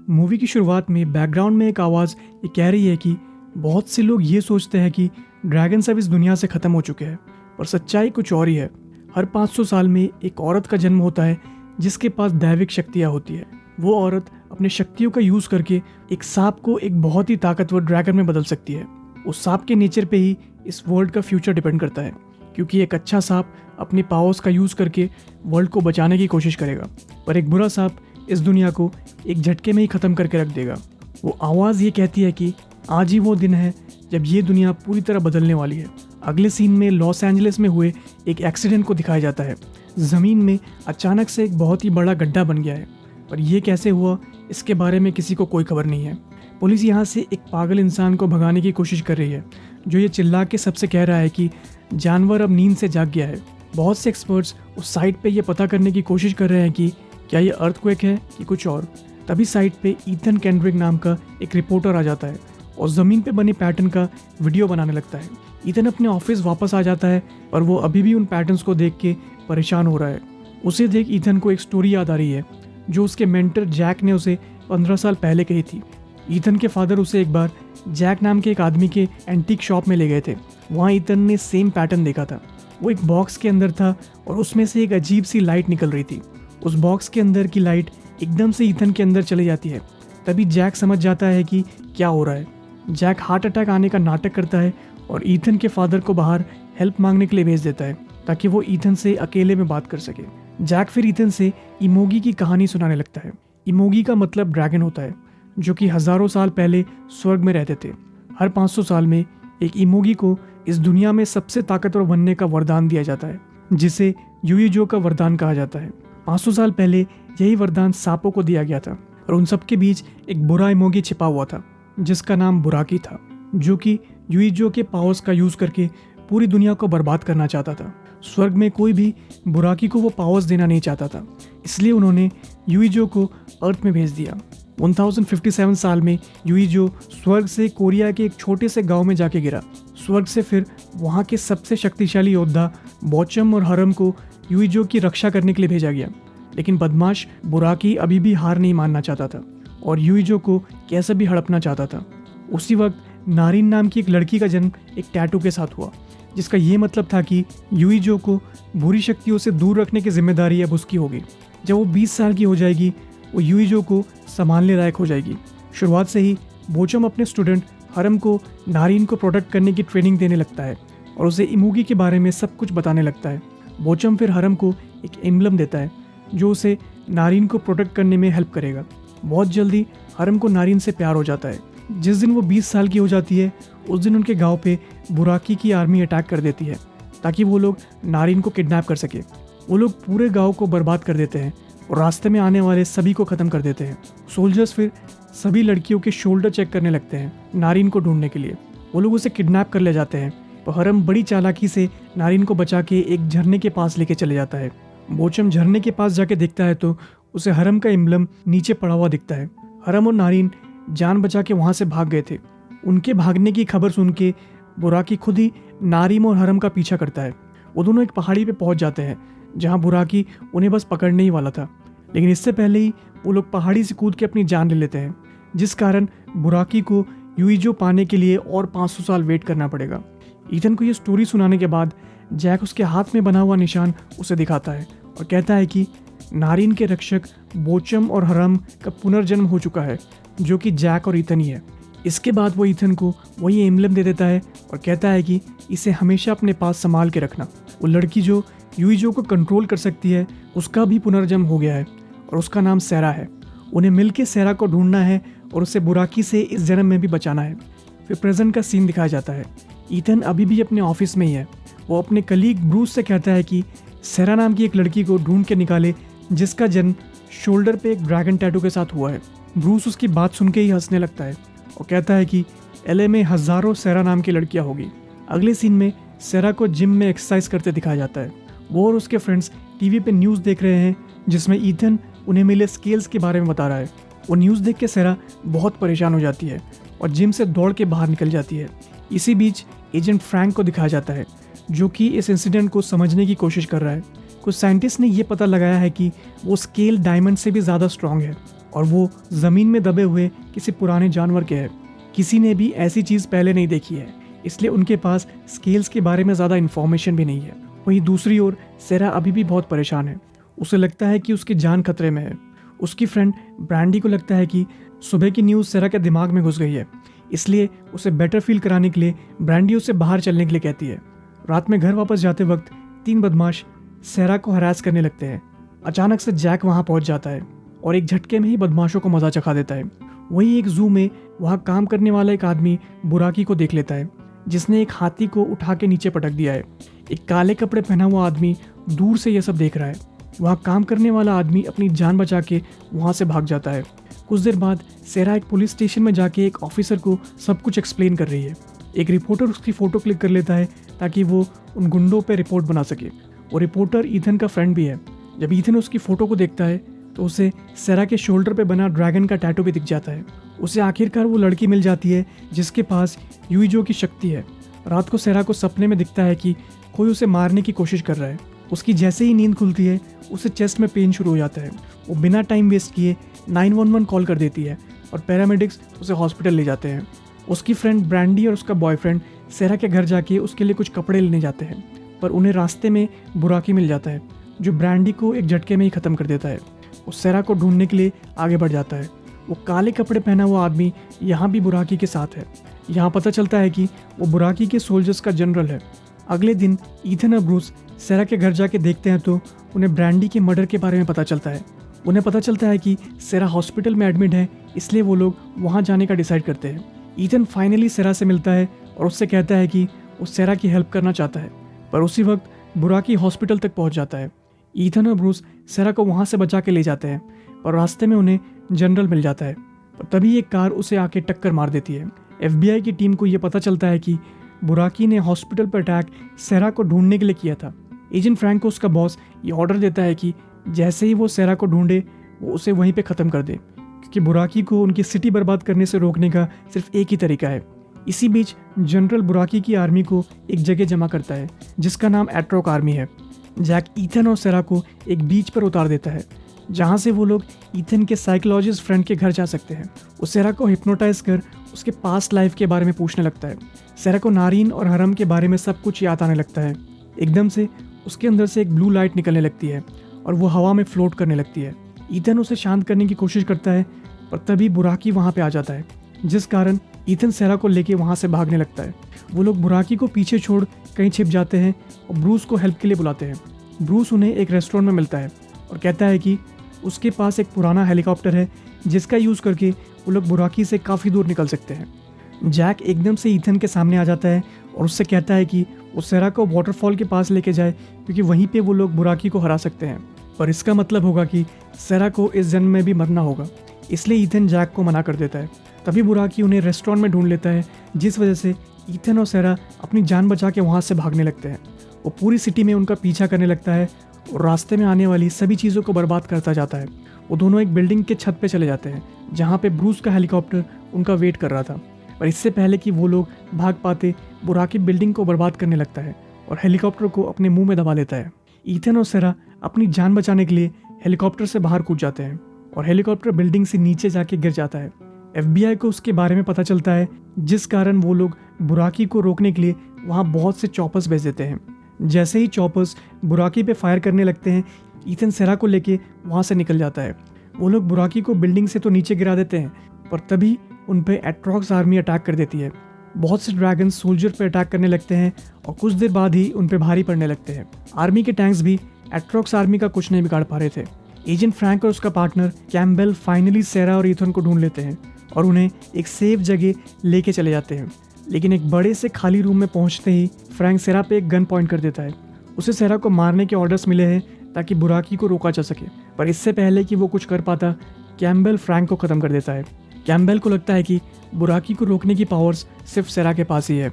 Movie की शुरुआत में बैकग्राउंड में एक आवाज़ ये कह रही है कि बहुत से लोग ये सोचते हैं कि ड्रैगन्स अब इस दुनिया से ख़त्म हो चुके हैं, पर सच्चाई कुछ और ही है। हर 500 साल में एक औरत का जन्म होता है जिसके पास दैविक शक्तियाँ होती है। वो औरत अपने शक्तियों का यूज़ करके एक सांप को एक बहुत ही ताकतवर ड्रैगन में बदल सकती है। उस सांप के नेचर पे ही इस वर्ल्ड का फ्यूचर डिपेंड करता है, क्योंकि एक अच्छा सांप अपनी पावर्स का यूज़ करके वर्ल्ड को बचाने की कोशिश करेगा, पर एक बुरा सांप इस दुनिया को एक झटके में ही ख़त्म करके रख देगा। वो आवाज़ ये कहती है कि आज ही वो दिन है जब ये दुनिया पूरी तरह बदलने वाली है। अगले सीन में लॉस एंजलिस में हुए एक एक्सीडेंट को दिखाया जाता है। ज़मीन में अचानक से एक बहुत ही बड़ा गड्ढा बन गया है, पर यह कैसे हुआ इसके बारे में किसी को कोई खबर नहीं है। पुलिस यहाँ से एक पागल इंसान को भगाने की कोशिश कर रही है, जो ये चिल्ला के सबसे कह रहा है कि जानवर अब नींद से जाग गया है। बहुत से एक्सपर्ट्स उस साइट पे ये पता करने की कोशिश कर रहे हैं कि क्या ये अर्थक्वेक है कि कुछ और। तभी साइट पे ईथन केंड्रिक नाम का एक रिपोर्टर आ जाता है और ज़मीन पे बने पैटर्न का वीडियो बनाने लगता है। ईथन अपने ऑफिस वापस आ जाता है, पर वो अभी भी उन पैटर्न्स को देख के परेशान हो रहा है। उसे देख ईथन को एक स्टोरी याद आ रही है जो उसके मेंटर जैक ने उसे 15 साल पहले कही थी। ईथन के फादर उसे एक बार जैक नाम के एक आदमी के एंटीक शॉप में ले गए थे। वहाँ ईथन ने सेम पैटर्न देखा था। वो एक बॉक्स के अंदर था और उसमें से एक अजीब सी लाइट निकल रही थी। उस बॉक्स के अंदर की लाइट एकदम से ईथन के अंदर चली जाती है। तभी जैक समझ जाता है कि क्या हो रहा है। जैक हार्ट अटैक आने का नाटक करता है और ईथन के फादर को बाहर हेल्प मांगने के लिए भेज देता है ताकि वो ईथन से अकेले में बात कर सके। जैक फिर ईथन से इमोगी की कहानी सुनाने लगता है। इमोगी का मतलब ड्रैगन होता है, जो कि हज़ारों साल पहले स्वर्ग में रहते थे। हर 500 साल में एक इमोगी को इस दुनिया में सबसे ताकतवर बनने का वरदान दिया जाता है, जिसे यूईजो का वरदान कहा जाता है। 500 साल पहले यही वरदान सांपों को दिया गया था और उन सबके बीच एक बुरा इमोगी छिपा हुआ था जिसका नाम बुराकी था, जो कि यूईजो के पावर्स का यूज़ करके पूरी दुनिया को बर्बाद करना चाहता था। स्वर्ग में कोई भी बुराकी को वो पावर्स देना नहीं चाहता था, इसलिए उन्होंने यूईजो को अर्थ में भेज दिया। 1057 साल में यूईजो स्वर्ग से कोरिया के एक छोटे से गांव में जाके गिरा। स्वर्ग से फिर वहाँ के सबसे शक्तिशाली योद्धा बोचम और हरम को यूईजो की रक्षा करने के लिए भेजा गया, लेकिन बदमाश बुराकी अभी भी हार नहीं मानना चाहता था और यूईजो को कैसे भी हड़पना चाहता था। उसी वक्त नारिन नाम की एक लड़की का जन्म एक टैटू के साथ हुआ, जिसका ये मतलब था कि यूईजो को बुरी शक्तियों से दूर रखने की जिम्मेदारी अब उसकी होगी। जब वो 20 साल की हो जाएगी, वो यूईजो को संभालने लायक हो जाएगी। शुरुआत से ही बोचम अपने स्टूडेंट हरम को नारिन को प्रोटेक्ट करने की ट्रेनिंग देने लगता है और उसे इमोगी के बारे में सब कुछ बताने लगता है। बोचम फिर हरम को एक एम्बलम देता है जो उसे नारिन को प्रोटेक्ट करने में हेल्प करेगा। बहुत जल्दी हरम को नारिन से प्यार हो जाता है। जिस दिन वो 20 साल की हो जाती है, उस दिन उनके गांव पे बुराकी की आर्मी अटैक कर देती है ताकि वो लोग नारिन को किडनैप कर सके। वो लोग पूरे गांव को बर्बाद कर देते हैं और रास्ते में आने वाले सभी को ख़त्म कर देते हैं। सोल्जर्स फिर सभी लड़कियों के शोल्डर चेक करने लगते हैं नारिन को ढूंढने के लिए। वो लोग उसे किडनैप कर ले जाते हैं, तो हरम बड़ी चालाकी से नारिन को बचा के एक झरने के पास लेके चले जाता है। बोचम झरने के पास जाके देखता है तो उसे हरम का एम्बलम नीचे पड़ा हुआ दिखता है। हरम और नारिन जान बचा के वहाँ से भाग गए थे। उनके भागने की खबर सुन के बुराकी खुद ही नारिम और हरम का पीछा करता है। वो दोनों एक पहाड़ी पे पहुँच जाते हैं जहाँ बुराकी उन्हें बस पकड़ने ही वाला था, लेकिन इससे पहले ही वो लोग पहाड़ी से कूद के अपनी जान ले लेते हैं, जिस कारण बुराकी को यूईजो पाने के लिए और 500 साल वेट करना पड़ेगा। ईथन को ये स्टोरी सुनाने के बाद जैक उसके हाथ में बना हुआ निशान उसे दिखाता है और कहता है कि नारिन के रक्षक बोचम और हरम का पुनर्जन्म हो चुका है, जो कि जैक और ईथन ही है। इसके बाद वो ईथन को वही एम्बलम दे देता है और कहता है कि इसे हमेशा अपने पास संभाल के रखना। वो लड़की जो यूईजो को कंट्रोल कर सकती है, उसका भी पुनर्जन्म हो गया है और उसका नाम सेरा है। उन्हें मिलके सेरा को ढूंढना है और उसे बुराकी से इस जन्म में भी बचाना है। फिर प्रेजेंट का सीन दिखाया जाता है। ईथन अभी भी अपने ऑफिस में ही है। वो अपने कलीग ब्रूस से कहता है कि सेरा नाम की एक लड़की को ढूंढ के निकाले जिसका जन्म शोल्डर पे एक ड्रैगन टैटू के साथ हुआ है। ब्रूस उसकी बात सुन के ही हंसने लगता है और कहता है कि एलए में हज़ारों सेरा नाम की लड़कियां होगी। अगले सीन में सेरा को जिम में एक्सरसाइज करते दिखाया जाता है। वो और उसके फ्रेंड्स टीवी पे न्यूज़ देख रहे हैं जिसमें ईथन उन्हें मिले स्केल्स के बारे में बता रहा है। वो न्यूज़ देख के सेरा बहुत परेशान हो जाती है और जिम से दौड़ के बाहर निकल जाती है। इसी बीच एजेंट फ्रैंक को दिखाया जाता है, जो कि इस इंसिडेंट को समझने की कोशिश कर रहा है। कुछ साइंटिस्ट ने ये पता लगाया है कि वो स्केल डायमंड से भी ज़्यादा स्ट्रॉन्ग है और वो ज़मीन में दबे हुए किसी पुराने जानवर के हैं। किसी ने भी ऐसी चीज़ पहले नहीं देखी है, इसलिए उनके पास स्केल्स के बारे में ज़्यादा इन्फॉर्मेशन भी नहीं है। वहीं दूसरी ओर सेरा अभी भी बहुत परेशान है। उसे लगता है कि उसकी जान खतरे में है। उसकी फ्रेंड ब्रांडी को लगता है कि सुबह की न्यूज़ सेरा के दिमाग में घुस गई है, इसलिए उसे बेटर फील कराने के लिए ब्रांडी उसे बाहर चलने के लिए कहती है। रात में घर वापस जाते वक्त 3 बदमाश सेरा को हरास करने लगते हैं। अचानक से जैक वहां पहुंच जाता है और एक झटके में ही बदमाशों को मजा चखा देता है। वहीं एक जू में वहां काम करने वाला एक आदमी बुराकी को देख लेता है, जिसने एक हाथी को उठा के नीचे पटक दिया है। एक काले कपड़े पहना हुआ आदमी दूर से यह सब देख रहा है। वहाँ काम करने वाला आदमी अपनी जान बचा के वहाँ से भाग जाता है। कुछ देर बाद सेरा एक पुलिस स्टेशन में जाके एक ऑफिसर को सब कुछ एक्सप्लेन कर रही है। एक रिपोर्टर उसकी फ़ोटो क्लिक कर लेता है ताकि वो उन गुंडों पे रिपोर्ट बना सके। वो रिपोर्टर ईथन का फ्रेंड भी है। जब ईथन उसकी फ़ोटो को देखता है तो उसे सेरा के शोल्डर पे बना ड्रैगन का टैटू भी दिख जाता है। उसे आखिरकार वो लड़की मिल जाती है जिसके पास यूइजो की शक्ति है। रात को सेरा को सपने में दिखता है कि कोई उसे मारने की कोशिश कर रहा है। उसकी जैसे ही नींद खुलती है उसे चेस्ट में पेन शुरू हो जाता है। वो बिना टाइम वेस्ट किए 911 कॉल कर देती है और पैरामेडिक्स उसे हॉस्पिटल ले जाते हैं। उसकी फ्रेंड ब्रांडी और उसका बॉयफ्रेंड सेरा के घर जाके उसके लिए कुछ कपड़े लेने जाते हैं, पर उन्हें रास्ते में बुराकी मिल जाता है जो ब्रांडी को एक झटके में ही ख़त्म कर देता है। वो सेरा को ढूंढने के लिए आगे बढ़ जाता है। वो काले कपड़े पहना हुआ आदमी यहाँ भी बुराकी के साथ है। यहाँ पता चलता है कि वो बुराकी के सोल्जर्स का जनरल है। अगले दिन ईथन और ब्रूस सेरा के घर जाके देखते हैं तो उन्हें ब्रांडी के मर्डर के बारे में पता चलता है। उन्हें पता चलता है कि सेरा हॉस्पिटल में एडमिट है, इसलिए वो लोग वहाँ जाने का डिसाइड करते हैं। ईथन फाइनली सेरा से मिलता है और उससे कहता है कि वो सेरा की हेल्प करना चाहता है, पर उसी वक्त बुराकी हॉस्पिटल तक पहुँच जाता है। ईथन और ब्रूस सेरा को वहाँ से बचा के ले जाते हैं, पर रास्ते में उन्हें जनरल मिल जाता है। पर तभी एक कार उसे आके टक्कर मार देती है। FBI की टीम को ये पता चलता है कि बुराकी ने हॉस्पिटल पर अटैक सेरा को ढूंढने के लिए किया था। एजेंट फ्रैंक को उसका बॉस ये ऑर्डर देता है कि जैसे ही वो सेरा को ढूंढे वो उसे वहीं पे ख़त्म कर दे, क्योंकि बुराकी को उनकी सिटी बर्बाद करने से रोकने का सिर्फ एक ही तरीका है। इसी बीच जनरल बुराकी की आर्मी को एक जगह जमा करता है जिसका नाम एट्रोक आर्मी है। जैक ईथन और सेरा को एक बीच पर उतार देता है जहाँ से वो लोग ईथन के साइकोलॉजिस्ट फ्रेंड के घर जा सकते हैं। वो सेरा को हिप्नोटाइज कर उसके पास्ट लाइफ के बारे में पूछने लगता है। सेरा को नारीन और हरम के बारे में सब कुछ याद आने लगता है। एकदम से उसके अंदर से एक ब्लू लाइट निकलने लगती है और वो हवा में फ्लोट करने लगती है। ईथन उसे शांत करने की कोशिश करता है, पर तभी बुराकी वहाँ पे आ जाता है, जिस कारण ईथन सेरा को लेके वहाँ से भागने लगता है। वो लोग बुराकी को पीछे छोड़ कहीं छिप जाते हैं और ब्रूस को हेल्प के लिए बुलाते हैं। ब्रूस उन्हें एक रेस्टोरेंट में मिलता है और कहता है कि उसके पास एक पुराना हेलीकॉप्टर है जिसका यूज़ करके वो लोग बुराकी से काफ़ी दूर निकल सकते हैं। जैक एकदम से ईथन के सामने आ जाता है और उससे कहता है कि वो सेरा को वाटरफॉल के पास लेके जाए, क्योंकि वहीं पे वो लोग बुराकी को हरा सकते हैं, पर इसका मतलब होगा कि सेरा को इस जन्म में भी मरना होगा। इसलिए ईथन जैक को मना कर देता है। तभी बुराकी उन्हें रेस्टोरेंट में ढूंढ लेता है, जिस वजह से ईथन और सेरा अपनी जान बचा के वहाँ से भागने लगते हैं। वो पूरी सिटी में उनका पीछा करने लगता है और रास्ते में आने वाली सभी चीज़ों को बर्बाद करता जाता है। वो दोनों एक बिल्डिंग के छत पे चले जाते हैं जहाँ पे ब्रूस का हेलीकॉप्टर उनका वेट कर रहा था, पर इससे पहले कि वो लोग भाग पाते बुराकी बिल्डिंग को बर्बाद करने लगता है और हेलीकॉप्टर को अपने मुंह में दबा लेता है। ईथन और सेरा अपनी जान बचाने के लिए हेलीकॉप्टर से बाहर कूद जाते हैं और हेलीकॉप्टर बिल्डिंग से नीचे जाके गिर जाता है। FBI को उसके बारे में पता चलता है, जिस कारण वो लोग बुराकी को रोकने के लिए वहाँ बहुत से चॉपर्स भेज देते हैं। जैसे ही चॉपर्स बुराकी पे फायर करने लगते हैं, ईथन सेरा को लेके वहाँ से निकल जाता है। वो लोग बुराकी को बिल्डिंग से तो नीचे गिरा देते हैं, पर तभी उन पे एट्रोक्स आर्मी अटैक कर देती है। बहुत से ड्रैगन सोल्जर पे अटैक करने लगते हैं और कुछ देर बाद ही उन पे भारी पड़ने लगते हैं। आर्मी के टैंक्स भी एट्रोक्स आर्मी का कुछ नहीं बिगाड़ पा रहे थे। एजेंट फ्रैंक और उसका पार्टनर कैम्बेल फाइनली सेरा और ईथन को ढूंढ लेते हैं और उन्हें एक सेफ जगह लेके चले जाते हैं। लेकिन एक बड़े से खाली रूम में पहुंचते ही फ्रैंक सेरा पे एक गन पॉइंट कर देता है। उसे सेरा को मारने के ऑर्डर्स मिले हैं ताकि बुराकी को रोका जा सके, पर इससे पहले कि वो कुछ कर पाता, कैम्बेल फ्रैंक को ख़त्म कर देता है। कैम्बेल को लगता है कि बुराकी को रोकने की पावर्स सिर्फ सेरा के पास ही है।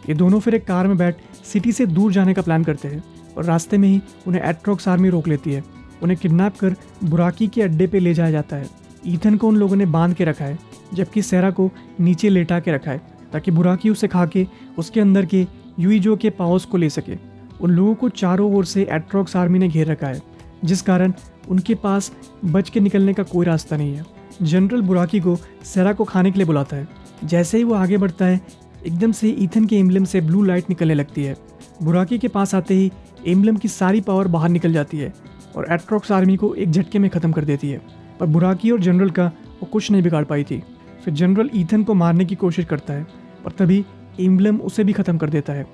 ये दोनों फिर एक कार में बैठ सिटी से दूर जाने का प्लान करते हैं और रास्ते में ही उन्हें एट्रोक्स आर्मी रोक लेती है। उन्हें किडनैप कर बुराकी के अड्डे पे ले जाया जाता है। ईथन को उन लोगों ने बांध के रखा है, जबकि सेरा को नीचे लेटा के रखा है ताकि बुराकी उसे खा के उसके अंदर के यूइजो के पावर्स को ले सके। उन लोगों को चारों ओर से एट्रोक्स आर्मी ने घेर रखा है, जिस कारण उनके पास बच के निकलने का कोई रास्ता नहीं है। जनरल बुराकी को सेरा को खाने के लिए बुलाता है। जैसे ही वो आगे बढ़ता है, एकदम से ईथन के एम्बलम से ब्लू लाइट निकलने लगती है। बुराकी के पास आते ही एम्बलम की सारी पावर बाहर निकल जाती है और एट्रोक्स आर्मी को एक झटके में ख़त्म कर देती है। पर बुराकी और जनरल का वो कुछ नहीं बिगाड़ पाई थी। फिर जनरल ईथन को मारने की कोशिश करता है, पर तभी एम्बलम उसे भी ख़त्म कर देता है।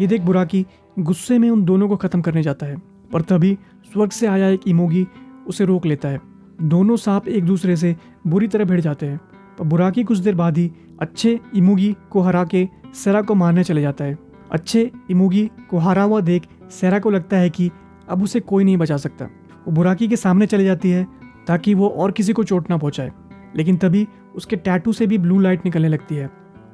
ये देख बुराकी गुस्से में उन दोनों को ख़त्म करने जाता है, पर तभी स्वर्ग से आया एक इमोगी उसे रोक लेता है। दोनों सांप एक दूसरे से बुरी तरह भिड़ जाते हैं, पर बुराकी कुछ देर बाद ही अच्छे इमोगी को हरा के सेरा को मारने चले जाता है। अच्छे इमोगी को हारा हुआ देख सेरा को लगता है कि अब उसे कोई नहीं बचा सकता। वो बुराकी के सामने चली जाती है ताकि वो और किसी को चोट ना पहुंचाए, लेकिन तभी उसके टैटू से भी ब्लू लाइट निकलने लगती है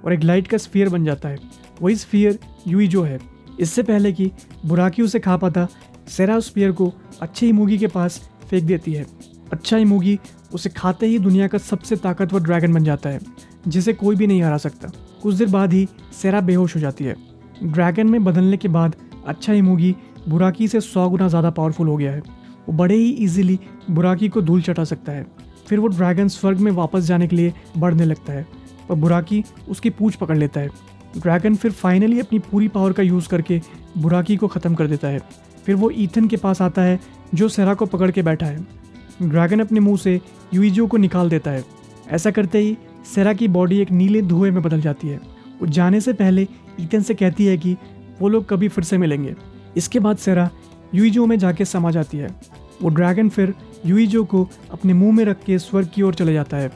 और एक लाइट का स्फीयर बन जाता है। वही स्फीयर यूइजो है। इससे पहले कि बुराकी उसे खा पाता, सेरा उस स्फीयर को अच्छे इमोगी के पास फेंक देती है। अच्छा इमोगी उसे खाते ही दुनिया का सबसे ताकतवर ड्रैगन बन जाता है, जिसे कोई भी नहीं हरा सकता। कुछ देर बाद ही सेरा बेहोश हो जाती है। ड्रैगन में बदलने के बाद अच्छा इमोगी बुराकी से 100 गुना ज़्यादा पावरफुल हो गया है। वो बड़े ही इजीली बुराकी को धूल चटा सकता है। फिर वो ड्रैगन स्वर्ग में वापस जाने के लिए बढ़ने लगता है, पर बुराकी उसकी पूंछ पकड़ लेता है। ड्रैगन फिर फाइनली अपनी पूरी पावर का यूज़ करके बुराकी को ख़त्म कर देता है। फिर वो ईथन के पास आता है जो सेरा को पकड़ के बैठा है। ड्रैगन अपने मुंह से यूइजो को निकाल देता है। ऐसा करते ही सेरा की बॉडी एक नीले धुएं में बदल जाती है। वो जाने से पहले ईथन से कहती है कि वो लोग कभी फिर से मिलेंगे। इसके बाद सेरा यूइजो में जाके समा जाती है। वो ड्रैगन फिर यूइजो को अपने मुंह में रख के स्वर्ग की ओर चले जाता है।